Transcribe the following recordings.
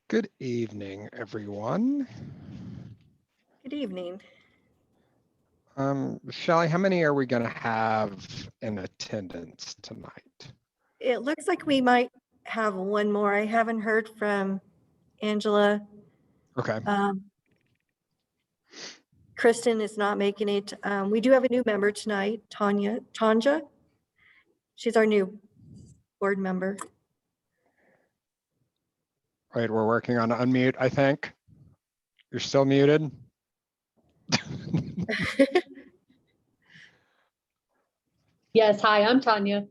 Good evening, everyone. Good evening. Shelley, how many are we going to have in attendance tonight? It looks like we might have one more. I haven't heard from Angela. Okay. Kristen is not making it. We do have a new member tonight, Tanja. She's our new board member. Right, we're working on unmute, I think. You're still muted. Yes, hi, I'm Tanya.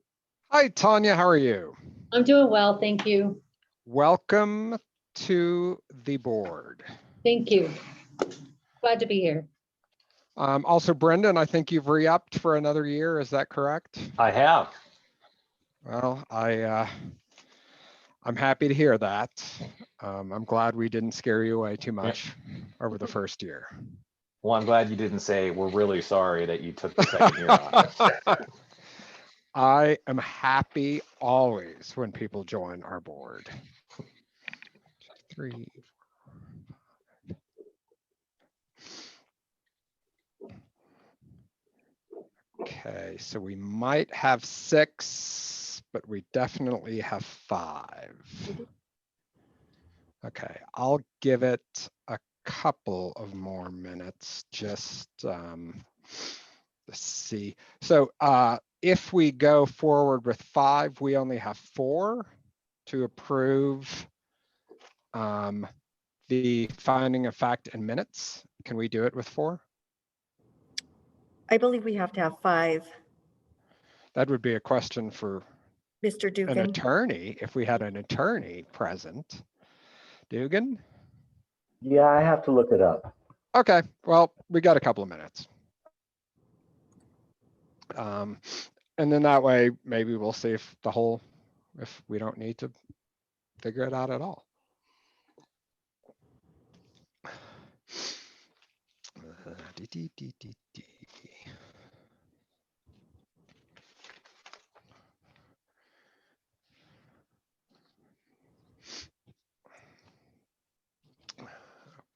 Hi, Tanya, how are you? I'm doing well, thank you. Welcome to the board. Thank you. Glad to be here. Also, Brendan, I think you've re-upped for another year. Is that correct? I have. Well, I'm happy to hear that. I'm glad we didn't scare you away too much over the first year. Well, I'm glad you didn't say we're really sorry that you took the second year off. I am happy always when people join our board. 3, 4. Okay, so we might have 6, but we definitely have 5. Okay, I'll give it a couple of more minutes just to see. So if we go forward with 5, we only have 4 to approve the finding of fact and minutes. Can we do it with 4? I believe we have to have 5. That would be a question for Mr. an Dugan. attorney, if we had an attorney present. Dugan? Yeah, I have to look it up. Okay, well, we got a couple of minutes. And then that way, maybe we'll see if we don't need to figure it out at all.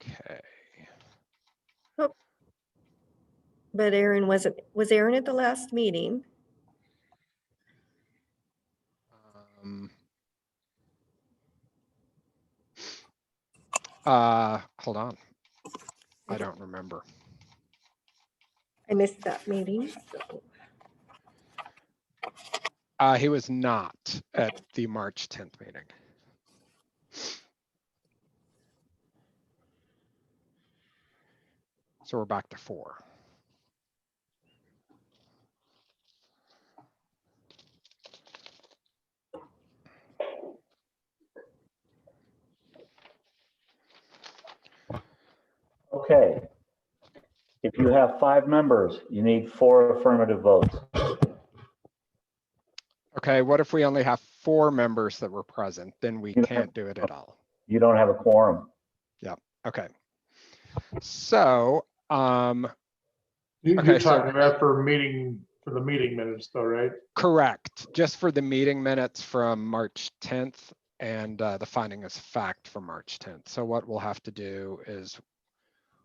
Okay. Oh. But Aaron was Aaron at the last meeting? Hold on. I don't remember. I missed that meeting. He was not at the March 10th meeting. So we're back to 4. Okay. If you have 5 members, you need 4 affirmative votes. Okay, what if we only have 4 members that were present? Then we can't do it at all. You don't have a quorum. Yep. Okay. So, You're okay, talking about for the meeting minutes though, right? Correct. Just for the meeting minutes from March 10th and the finding as fact from March 10th. So what we'll have to do is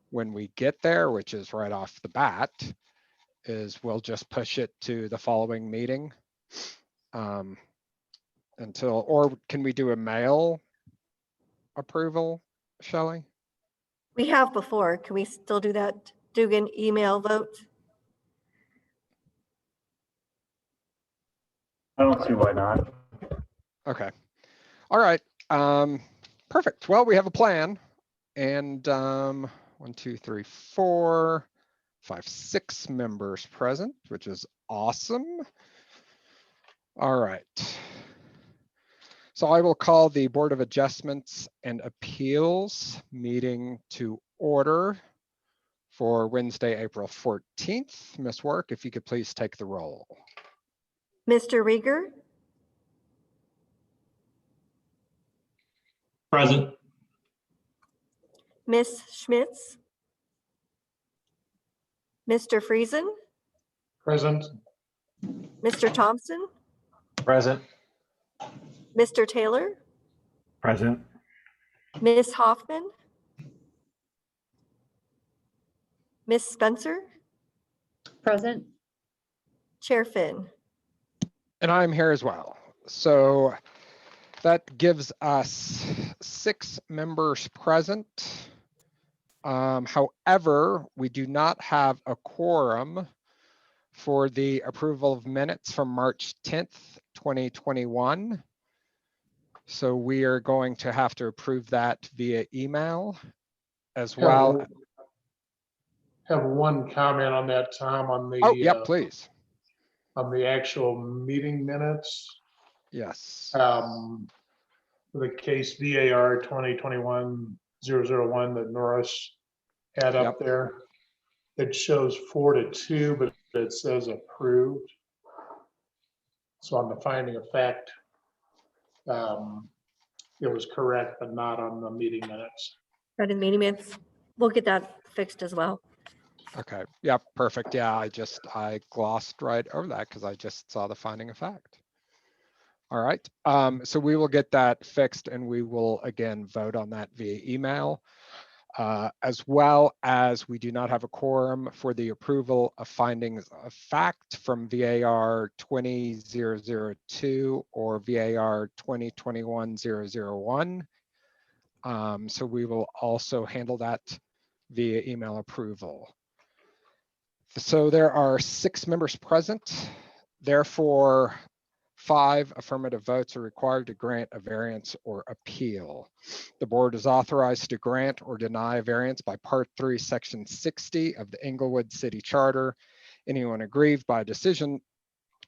when we get there, which is right off the bat, is we'll just push it to the following meeting or can we do a mail approval, Shelley? We have before. Can we still do that? Dugan email vote? I don't see why not. Okay. All right. Perfect. Well, we have a plan. And 1, 2, 3, 4, 5, 6 members present, which is awesome. All right. So I will call the Board of Adjustments and Appeals meeting to order for Wednesday, April 14th. Ms. Work, if you could please take the roll. Mr. Rieger? Present. Miss Schmitz, Mr. Friesen, Present. Mr. Thompson, Present. Mr. Taylor, Present. Miss Hoffman, Miss Spencer, Present. Chair Finn. And I'm here as well. So that gives us 6 members present. However, we do not have a quorum for the approval of minutes from March 10th, 2021. So we are going to have to approve that via email as well. Have one comment on that, Tom, on the. Oh, yeah, please. On the actual meeting minutes. Yes. For the case VAR 2021-001 that Norris had up Yep. there. It shows 4-2, but it says approved. So on the finding of fact, it was correct, but not on the meeting minutes. Right in meeting minutes. We'll get that fixed as well. Okay. Yeah, perfect. Yeah, I glossed right over that because I just saw the finding of fact. All right. So we will get that fixed and we will again vote on that via email. As well as we do not have a quorum for the approval of findings of fact from VAR 20-002 or VAR 2021-001. So we will also handle that via email approval. So there are 6 members present. Therefore, 5 affirmative votes are required to grant a variance or appeal. The board is authorized to grant or deny a variance by Part 3, Section 60 of the Inglewood City Charter. Anyone aggrieved by a decision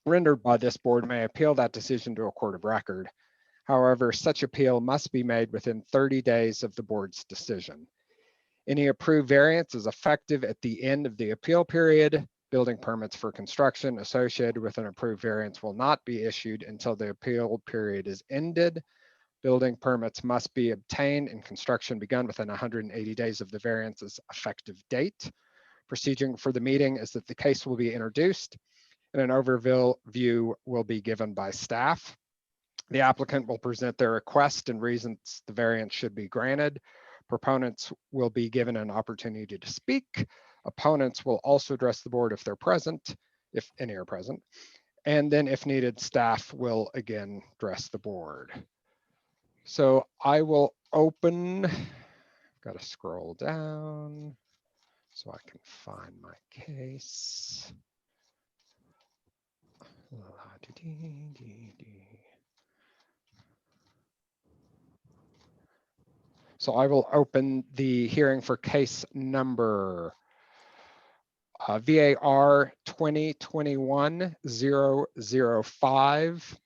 rendered by this board may appeal that decision to a court of record. However, such appeal must be made within 30 days of the board's decision. Any approved variance is effective at the end of the appeal period. Building permits for construction associated with an approved variance will not be issued until the appeal period is ended. Building permits must be obtained and construction begun within 180 days of the variance's effective date. Procedure for the meeting is that the case will be introduced and an overview will be given by staff. The applicant will present their request and reasons the variance should be granted. Proponents will be given an opportunity to speak. Opponents will also address the board if they're present, if any are present. And then if needed, staff will again address the board. So I will open, got to scroll down so I can find my case. So I will open the hearing for case number VAR 2021-005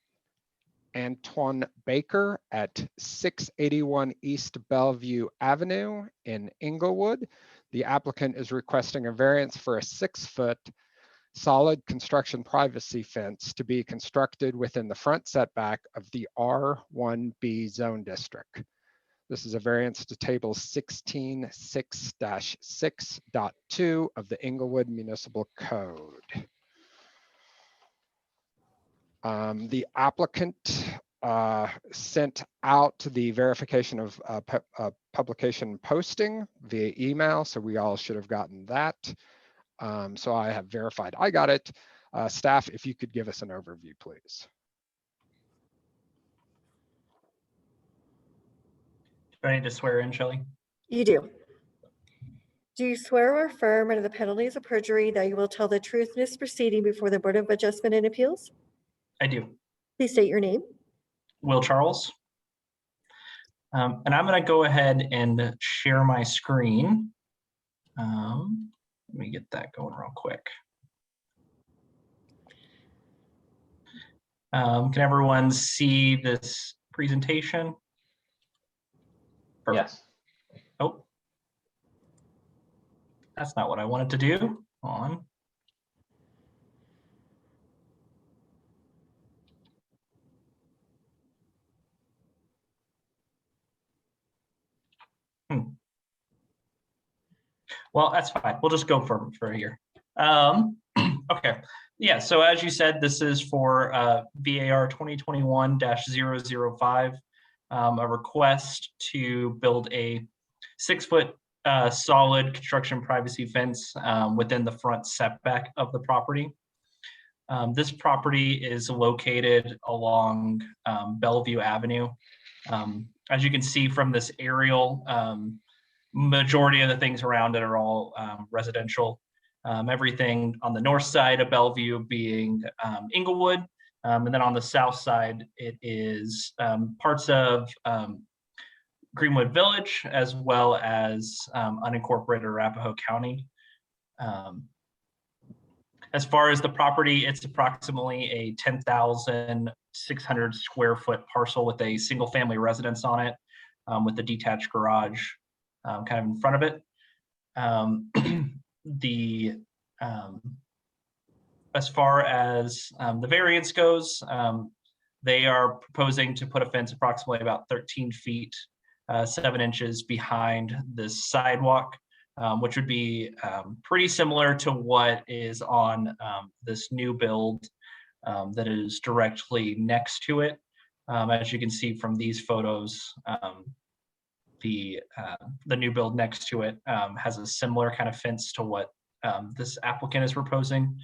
Antwun Baker at 681 East Bellevue Avenue in Inglewood. The applicant is requesting a variance for a 6-foot solid construction privacy fence to be constructed within the front setback of the R1B zone district. This is a variance to table 16.6-6.2 of the Inglewood Municipal Code. The applicant sent out the verification of publication posting via email, so we all should have gotten that. So I have verified I got it. Staff, if you could give us an overview, please. Do I need to swear in, Shelley? You do. Do you swear or affirm under the penalties of perjury that you will tell the truth in this proceeding before the Board of Adjustment and Appeals? I do. Please state your name. Will Charles. And I'm going to go ahead and share my screen. Let me get that going real quick. Can everyone see this presentation? Perfect. Yes. Oh, that's not what I wanted to do. Hold on. Well, that's fine. We'll just go for here. Okay. Yeah. So as you said, this is for VAR 2021-005, a request to build a 6-foot solid construction privacy fence within the front setback of the property. This property is located along Bellevue Avenue. As you can see from this aerial, majority of the things around it are all residential. Everything on the north side of Bellevue being Inglewood, and then on the south side, it is parts of Greenwood Village, as well as unincorporated Arapahoe County. As far as the property, it's approximately a 10,600 square foot parcel with a single family residence on it, with a detached garage kind of in front of it. As far as the variance goes, they are proposing to put a fence approximately about 13 feet, 7 inches behind this sidewalk, which would be pretty similar to what is on this new build that is directly next to it. As you can see from these photos, the new build next to it has a similar kind of fence to what this applicant is proposing.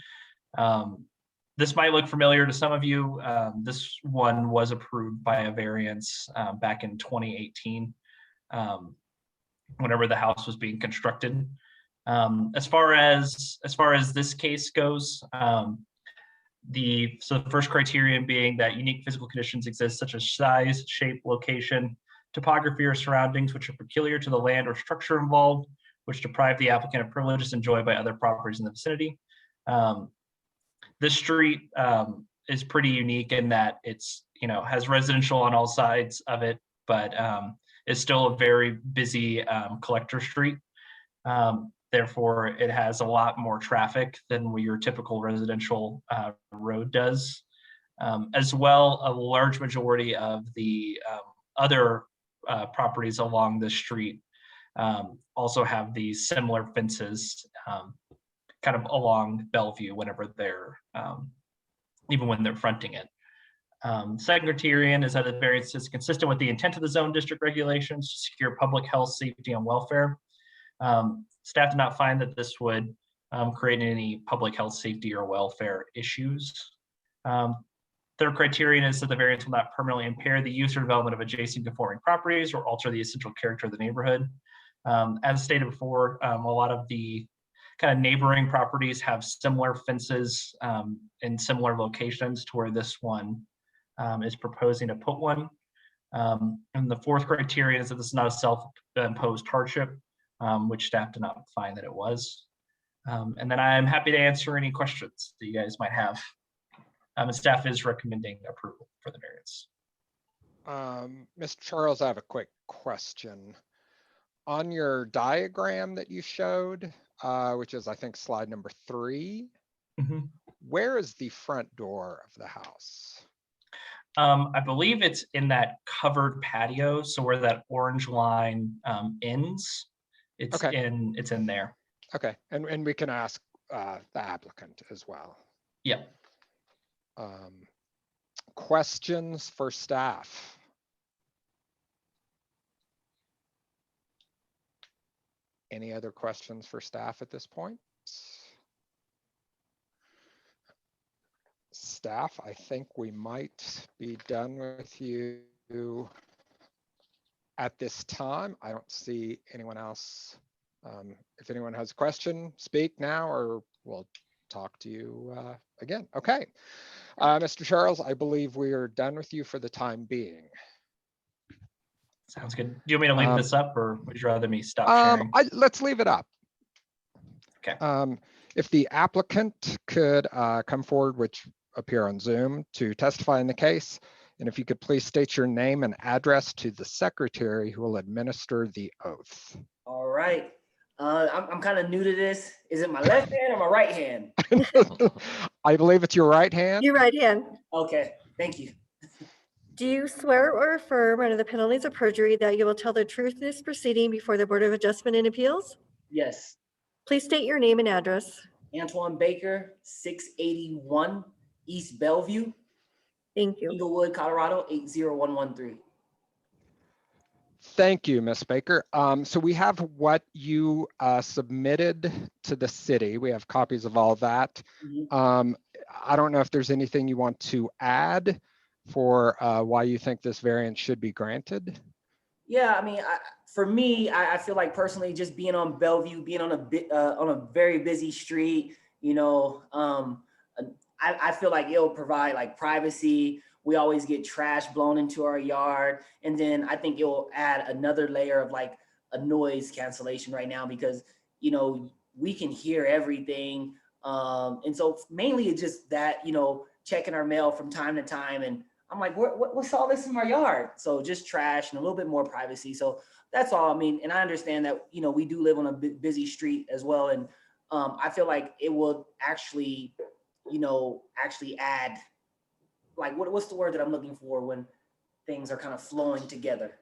This might look familiar to some of you. This one was approved by a variance back in 2018, whenever the house was being constructed. As far as this case goes, the first criterion being that unique physical conditions exist, such as size, shape, location, topography, or surroundings which are peculiar to the land or structure involved, which deprive the applicant of privileges enjoyed by other properties in the vicinity. This street is pretty unique in that it's, has residential on all sides of it, but it's still a very busy collector street. Therefore, it has a lot more traffic than your typical residential road does. As well, a large majority of the other properties along the street also have these similar fences kind of along Bellevue whenever they're, even when they're fronting it. Second criterion is that the variance is consistent with the intent of the zone district regulations to secure public health, safety, and welfare. Staff did not find that this would create any public health, safety, or welfare issues. Third criterion is that the variance will not permanently impair the use or development of adjacent conforming properties or alter the essential character of the neighborhood. As stated before, a lot of the kind of neighboring properties have similar fences in similar locations to where this one is proposing to put one. And the fourth criterion is that this is not a self-imposed hardship, which staff did not find that it was. And then I'm happy to answer any questions that you guys might have. And staff is recommending approval for the variance. Mr. Charles, I have a quick question. On your diagram that you showed, which is, I think, slide number 3, where is the front door of the house? I believe it's in that covered patio. So where that orange line ends, it's in there. Okay, and we can ask the applicant as well. Yeah. Questions for staff? Any other questions for staff at this point? Staff, I think we might be done with you at this time. I don't see anyone else. If anyone has a question, speak now or we'll talk to you again. Okay. Mr. Charles, I believe we are done with you for the time being. Sounds good. Do you want me to leave this up or would you rather me stop sharing? Let's leave it up. Okay. If the applicant could come forward, which appear on Zoom, to testify in the case, and if you could please state your name and address to the secretary who will administer the oath. All right. I'm kind of new to this. Is it my left hand or my right hand? I believe it's your right hand. Your right hand. Okay, thank you. Do you swear or affirm under the penalties of perjury that you will tell the truth in this proceeding before the Board of Adjustment and Appeals? Yes. Please state your name and address. Antwun Baker, 681 East Bellevue, Thank you. Inglewood, Colorado, 80113. Thank you, Ms. Baker. So we have what you submitted to the city. We have copies of all that. Mhm. I don't know if there's anything you want to add for why you think this variance should be granted. Yeah, I mean, for me, I feel like personally, just being on Bellevue, being on a very busy street, I feel like it'll provide like privacy. We always get trash blown into our yard, and then I think it will add another layer of like a noise cancellation right now because we can hear everything, and so mainly it's just that checking our mail from time to time and. I'm like, what's all this in my yard? So just trash and a little bit more privacy. So that's all. I mean, and I understand that, we do live on a busy street as well. And I feel like it will actually add, like, what's the word that I'm looking for when things are kind of flowing together?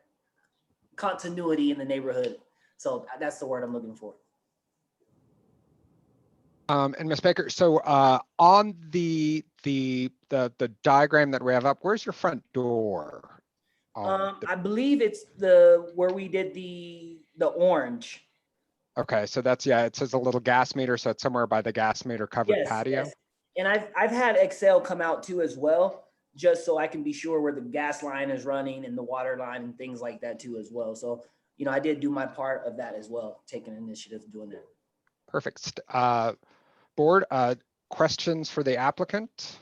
Continuity in the neighborhood. So that's the word I'm looking for. And Ms. Baker, so on the diagram that we have up, where's your front door? I believe it's where we did the orange. Okay, so that's, yeah, it says a little gas meter, so it's somewhere by the gas meter covered patio. Yes. And I've had Excel come out too as well, just so I can be sure where the gas line is running and the water line and things like that too as well. So, I did do my part of that as well, taking initiative doing that. Perfect. Board, questions for the applicant?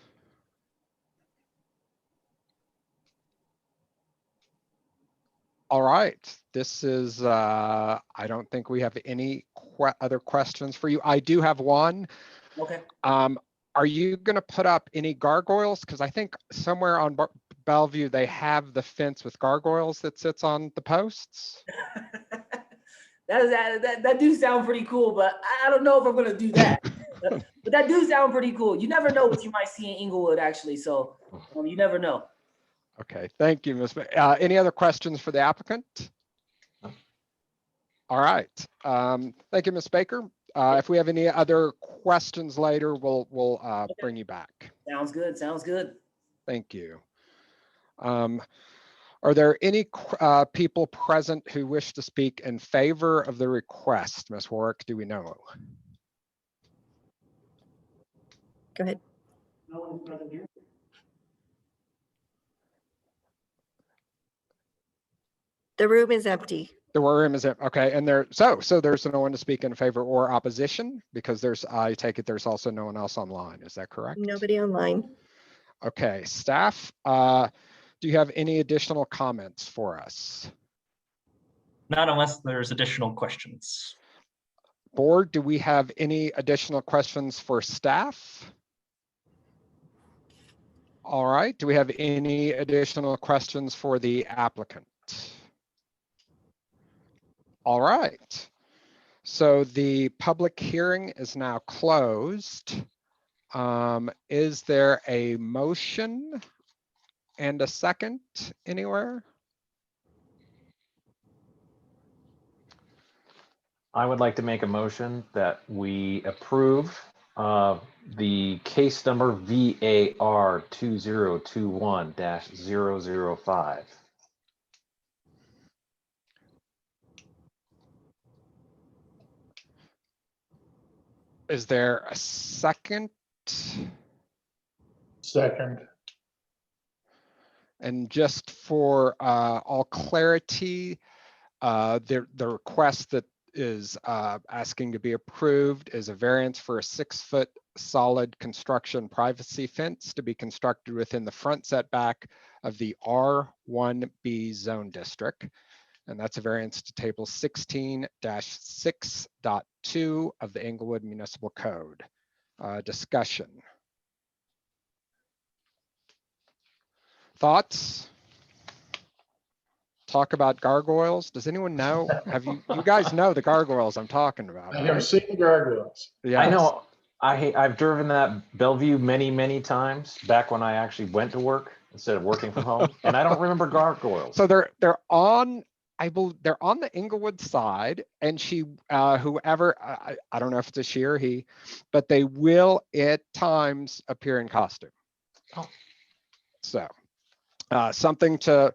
All right, this is, I don't think we have any other questions for you. I do have one. Okay. Are you gonna put up any gargoyles? Because I think somewhere on Bellevue, they have the fence with gargoyles that sits on the posts. That do sound pretty cool, but I don't know if I'm gonna do that. But that do sound pretty cool. You never know what you might see in Inglewood, actually. So you never know. Okay, thank you, Ms. Any other questions for the applicant? All right, thank you, Ms. Baker. If we have any other questions later, we'll bring you back. Sounds good. Sounds good. Thank you. Are there any people present who wish to speak in favor of the request? Ms. Warwick, do we know? Go ahead. No one's present here. The room is empty. The room is okay, and so there's no one to speak in favor or opposition because I take it there's also no one else online. Is that correct? Nobody online. Okay, staff, do you have any additional comments for us? Not unless there's additional questions. Board, do we have any additional questions for staff? All right, do we have any additional questions for the applicant? All right, so the public hearing is now closed. Is there a motion and a second anywhere? I would like to make a motion that we approve the case number VAR2021-005. Is there a second? Second. And just for all clarity, the request that is asking to be approved is a variance for a 6-foot solid construction privacy fence to be constructed within the front setback of the R1B zone district. And that's a variance to table 16-6.2 of the Inglewood Municipal Code. Discussion. Thoughts? Talk about gargoyles. Does anyone know? Have you guys know the gargoyles I'm talking about? I have Right? seen the gargoyles. Yeah. I know. I've driven that Bellevue many times back when I actually went to work instead of working from home, and I don't remember gargoyles. So they're on they're on the Inglewood side, and whoever, I don't know if it's a she or he, but they will at times appear in costume. Oh. So something to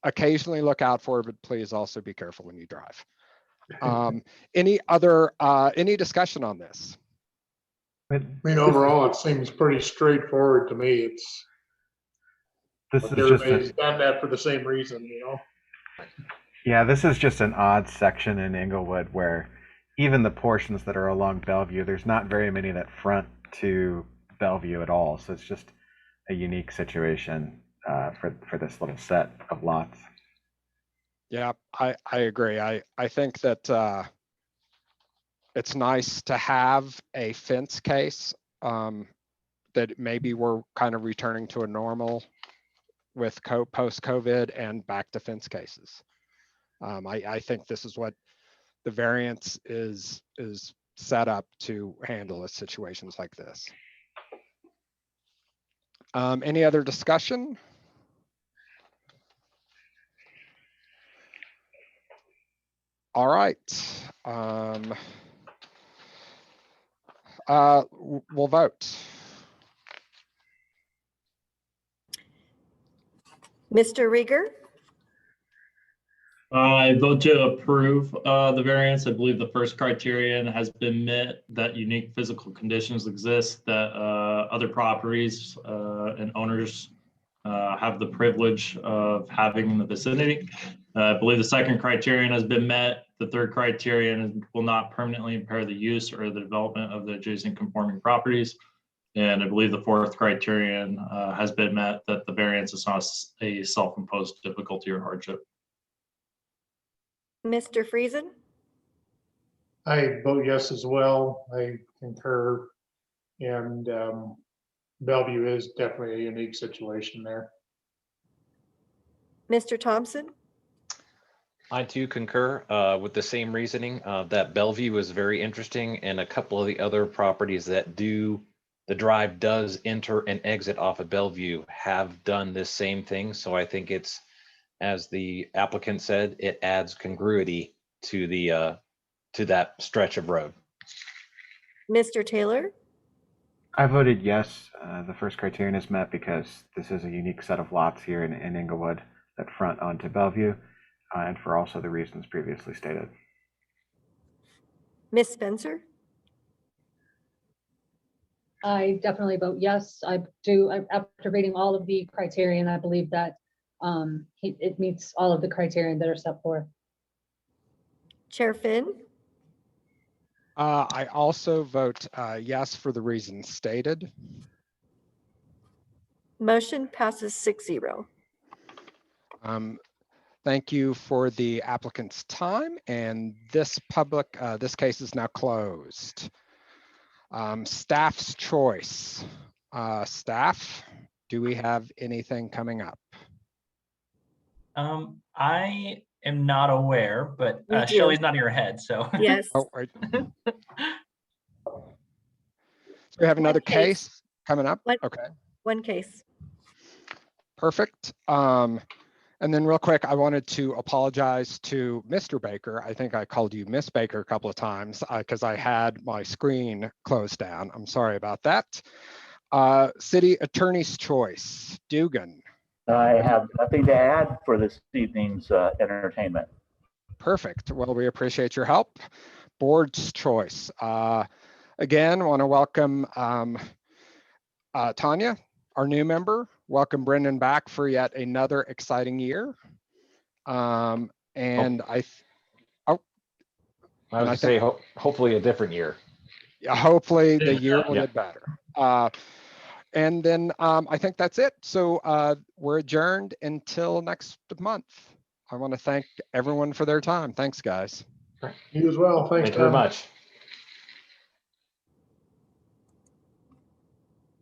occasionally look out for, but please also be careful when you drive. Any discussion on this? I mean, overall, it seems pretty straightforward to me. It's, This is just everybody's done that for the same reason, you know? yeah, this is just an odd section in Inglewood where even the portions that are along Bellevue, there's not very many that front to Bellevue at all. So it's just a unique situation for this little set of lots. Yeah, I agree. I think that it's nice to have a fence case that maybe we're kind of returning to a normal with post-COVID and back to fence cases. I think this is what the variance is set up to handle situations like this. Any other discussion? All right. We'll vote. Mr. Rieger, I vote to approve the variance. I believe the first criterion has been met, that unique physical conditions exist, that other properties and owners have the privilege of having in the vicinity. I believe the second criterion has been met. The third criterion will not permanently impair the use or the development of the adjacent conforming properties. And I believe the fourth criterion has been met, that the variance is not a self-imposed difficulty or hardship. Mr. Friesen, I vote yes as well. I concur. And Bellevue is definitely a unique situation there. Mr. Thompson, I too concur with the same reasoning that Bellevue is very interesting, and a couple of the other properties that the drive does enter and exit off of Bellevue have done this same thing. So I think it's, as the applicant said, it adds congruity to that stretch of road. Mr. Taylor, I voted yes. The first criterion is met because this is a unique set of lots here in Inglewood that front onto Bellevue, and for also the reasons previously stated. Ms. Spencer, I definitely vote yes. I do, after reading all of the criterion, I believe that it meets all of the criterion that are set forth. Chair Finn, I also vote yes for the reasons stated. motion passes 6-0. Thank you for the applicant's time, and this case is now closed. Staff's choice. Staff, do we have anything coming up? I am not aware, but We do. Shelley's nodding her head, so. Yes, Oh, right. So we have another case coming up. What? Okay. one case. Perfect. And then real quick, I wanted to apologize to Mr. Baker. I think I called you Miss Baker a couple of times because I had my screen closed down. I'm sorry about that. City Attorney's choice, Dugan. I have nothing to add for this evening's entertainment. Perfect. Well, we appreciate your help. Board's choice. Again, want to welcome Tanya, our new member. Welcome Brendan back for yet another exciting year. And I was gonna say, hopefully a different year. hopefully the year will Yeah. get better. And then I think that's it. So we're adjourned until next month. I want to thank everyone for their time. Thanks, guys. You as well. Thanks, Thank you very Tom. much.